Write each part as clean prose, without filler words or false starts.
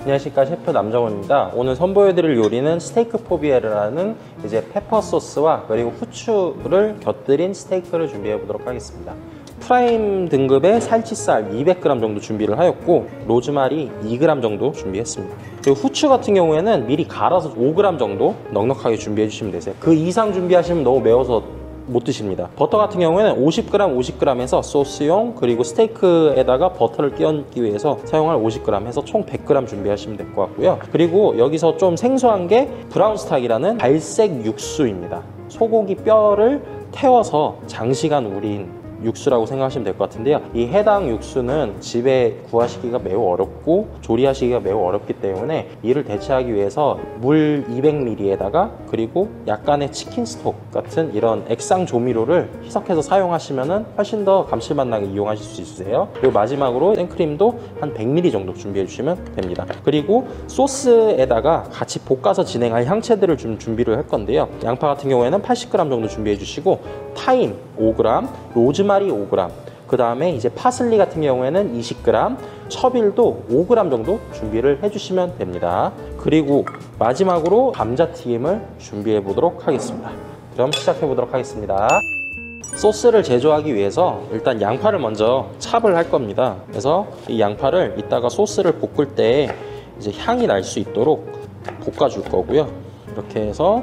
안녕하십니까, 셰프 남정훈입니다. 오늘 선보여드릴 요리는 스테이크 포비에르라는 이제 페퍼 소스와 그리고 후추를 곁들인 스테이크를 준비해 보도록 하겠습니다. 프라임 등급의 살치살 200g 정도 준비를 하였고, 로즈마리 2g 정도 준비했습니다. 그리고 후추 같은 경우에는 미리 갈아서 5g 정도 넉넉하게 준비해 주시면 되세요. 그 이상 준비하시면 너무 매워서 못 드십니다. 버터 같은 경우에는 50g, 50g에서 소스용, 그리고 스테이크에다가 버터를 끼얹기 위해서 사용할 50g 해서 총 100g 준비하시면 될 것 같고요. 그리고 여기서 좀 생소한 게 브라운 스탁이라는 갈색 육수입니다. 소고기 뼈를 태워서 장시간 우린 육수라고 생각하시면 될 것 같은데요. 이 해당 육수는 집에 구하시기가 매우 어렵고 조리하시기가 매우 어렵기 때문에 이를 대체하기 위해서 물 200ml에다가 그리고 약간의 치킨 스톡 같은 이런 액상 조미료를 희석해서 사용하시면 훨씬 더 감칠맛 나게 이용하실 수 있으세요. 그리고 마지막으로 생크림도 한 100ml 정도 준비해 주시면 됩니다. 그리고 소스에다가 같이 볶아서 진행할 향채들을 좀 준비를 할 건데요. 양파 같은 경우에는 80g 정도 준비해 주시고, 타임 5g, 로즈마리 5g, 그 다음에 이제 파슬리 같은 경우에는 20g, 처빌도 5g 정도 준비를 해주시면 됩니다. 그리고 마지막으로 감자튀김을 준비해 보도록 하겠습니다. 그럼 시작해 보도록 하겠습니다. 소스를 제조하기 위해서 일단 양파를 먼저 찹을 할 겁니다. 그래서 이 양파를 이따가 소스를 볶을 때 이제 향이 날 수 있도록 볶아줄 거고요. 이렇게 해서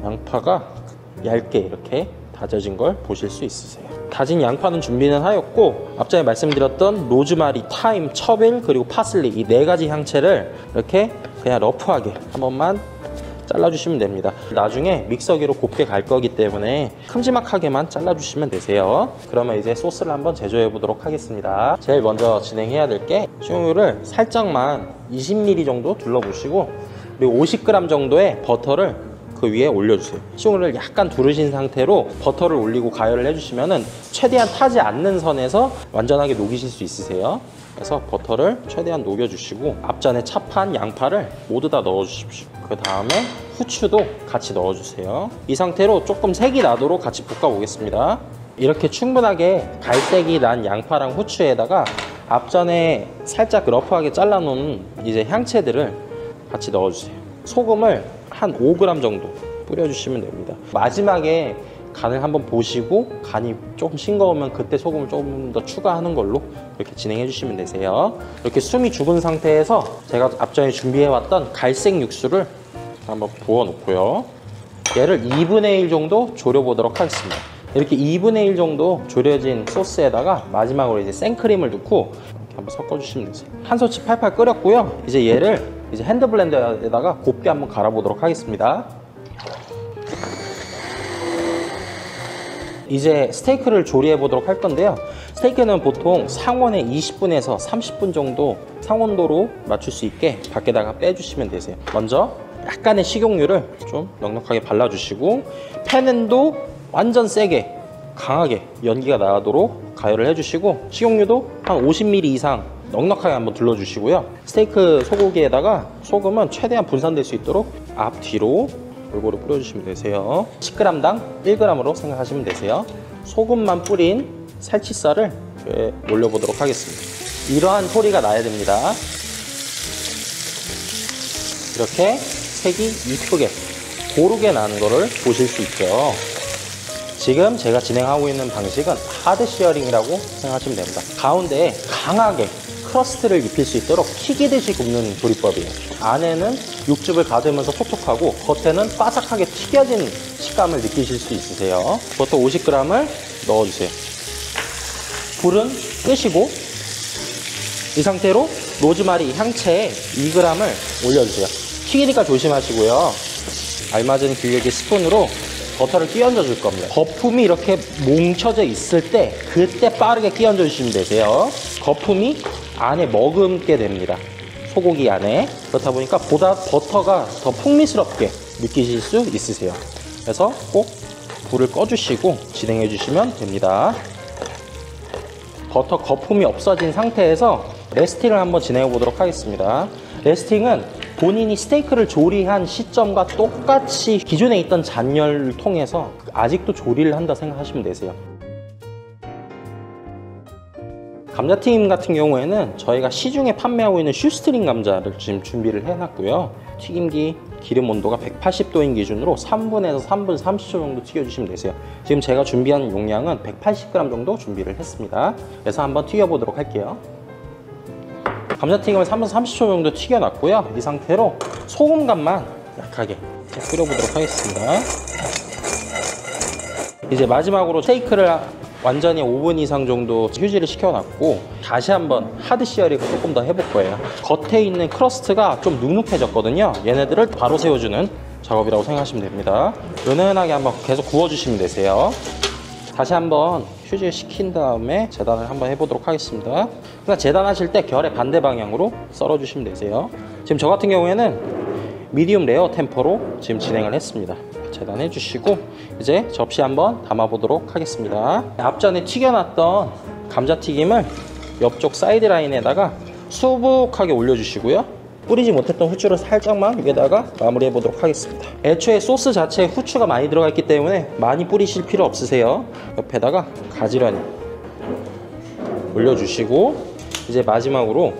양파가 얇게 이렇게 다져진 걸 보실 수 있으세요. 다진 양파는 준비는 하였고, 앞전에 말씀드렸던 로즈마리, 타임, 처빌, 그리고 파슬리 이 4가지 향채를 이렇게 그냥 러프하게 한 번만 잘라주시면 됩니다. 나중에 믹서기로 곱게 갈 거기 때문에 큼지막하게만 잘라주시면 되세요. 그러면 이제 소스를 한번 제조해 보도록 하겠습니다. 제일 먼저 진행해야 될 게, 식용유를 살짝만 20ml 정도 둘러보시고, 그리고 50g 정도의 버터를 그 위에 올려주세요. 식용유를 약간 두르신 상태로 버터를 올리고 가열을 해주시면 최대한 타지 않는 선에서 완전하게 녹이실 수 있으세요. 그래서 버터를 최대한 녹여주시고, 앞전에 찹한 양파를 모두 다 넣어주십시오. 그 다음에 후추도 같이 넣어주세요. 이 상태로 조금 색이 나도록 같이 볶아보겠습니다. 이렇게 충분하게 갈색이 난 양파랑 후추에다가 앞전에 살짝 러프하게 잘라놓은 이제 향채들을 같이 넣어주세요. 소금을 한 5g 정도 뿌려주시면 됩니다. 마지막에 간을 한번 보시고 간이 조금 싱거우면 그때 소금을 조금 더 추가하는 걸로 이렇게 진행해 주시면 되세요. 이렇게 숨이 죽은 상태에서 제가 앞전에 준비해왔던 갈색 육수를 한번 부어 놓고요. 얘를 2분의 1 정도 졸여 보도록 하겠습니다. 이렇게 2분의 1 정도 졸여진 소스에다가 마지막으로 이제 생크림을 넣고 이렇게 한번 섞어주시면 되세요. 한 솥이 팔팔 끓였고요. 이제 얘를 이제 핸드블렌더에다가 곱게 한번 갈아보도록 하겠습니다. 이제 스테이크를 조리해 보도록 할 건데요. 스테이크는 보통 상온에 20분에서 30분 정도 상온도로 맞출 수 있게 밖에다가 빼주시면 되세요. 먼저 약간의 식용유를 좀 넉넉하게 발라주시고, 팬도 완전 세게 강하게 연기가 나도록 가열을 해주시고, 식용유도 한 50ml 이상 넉넉하게 한번 둘러주시고요. 스테이크 소고기에다가 소금은 최대한 분산될 수 있도록 앞뒤로 골고루 뿌려주시면 되세요. 10g당 1g으로 생각하시면 되세요. 소금만 뿌린 살치살을 올려보도록 하겠습니다. 이러한 소리가 나야 됩니다. 이렇게 색이 이쁘게 고르게 나는 거를 보실 수 있죠. 지금 제가 진행하고 있는 방식은 하드 시어링이라고 생각하시면 됩니다. 가운데에 강하게 크러스트를 입힐 수 있도록 튀기듯이 굽는 조리법이에요. 안에는 육즙을 가두면서 촉촉하고 겉에는 바삭하게 튀겨진 식감을 느끼실 수 있으세요. 버터 50g을 넣어주세요. 불은 끄시고 이 상태로 로즈마리 향채에 2g을 올려주세요. 튀기니까 조심하시고요. 알맞은 규격의 스푼으로 버터를 끼얹어 줄 겁니다. 거품이 이렇게 뭉쳐져 있을 때 그때 빠르게 끼얹어 주시면 되세요. 거품이 안에 머금게 됩니다. 소고기 안에. 그렇다 보니까 보다 버터가 더 풍미스럽게 느끼실 수 있으세요. 그래서 꼭 불을 꺼주시고 진행해 주시면 됩니다. 버터 거품이 없어진 상태에서 레스팅을 한번 진행해 보도록 하겠습니다. 레스팅은 본인이 스테이크를 조리한 시점과 똑같이 기존에 있던 잔열을 통해서 아직도 조리를 한다 생각하시면 되세요. 감자튀김 같은 경우에는 저희가 시중에 판매하고 있는 슈스트링 감자를 지금 준비를 해놨고요. 튀김기 기름 온도가 180도인 기준으로 3분에서 3분 30초 정도 튀겨주시면 되세요. 지금 제가 준비한 용량은 180g 정도 준비를 했습니다. 그래서 한번 튀겨보도록 할게요. 감자튀김을 3분 30초 정도 튀겨놨고요. 이 상태로 소금 간만 약하게 끓여보도록 하겠습니다. 이제 마지막으로 스테이크를 완전히 5분 이상 정도 휴지를 시켜놨고 다시 한번 하드 시어링을 조금 더 해볼 거예요. 겉에 있는 크러스트가 좀 눅눅해졌거든요. 얘네들을 바로 세워주는 작업이라고 생각하시면 됩니다. 은은하게 한번 계속 구워주시면 되세요. 다시 한번 휴지를 식힌 다음에 재단을 한번 해보도록 하겠습니다. 그러니까 재단하실 때 결의 반대 방향으로 썰어주시면 되세요. 지금 저 같은 경우에는 미디움 레어 템퍼로 지금 진행을 했습니다. 재단해 주시고 이제 접시 한번 담아 보도록 하겠습니다. 앞전에 튀겨놨던 감자튀김을 옆쪽 사이드 라인에다가 수북하게 올려주시고요. 뿌리지 못했던 후추를 살짝만 위에다가 마무리해 보도록 하겠습니다. 애초에 소스 자체에 후추가 많이 들어가 있기 때문에 많이 뿌리실 필요 없으세요. 옆에다가 가지런히 올려주시고 이제 마지막으로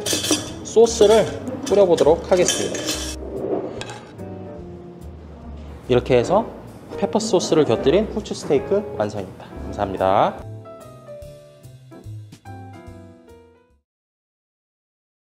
소스를 뿌려 보도록 하겠습니다. 이렇게 해서 페퍼 소스를 곁들인 후추 스테이크 완성입니다. 감사합니다.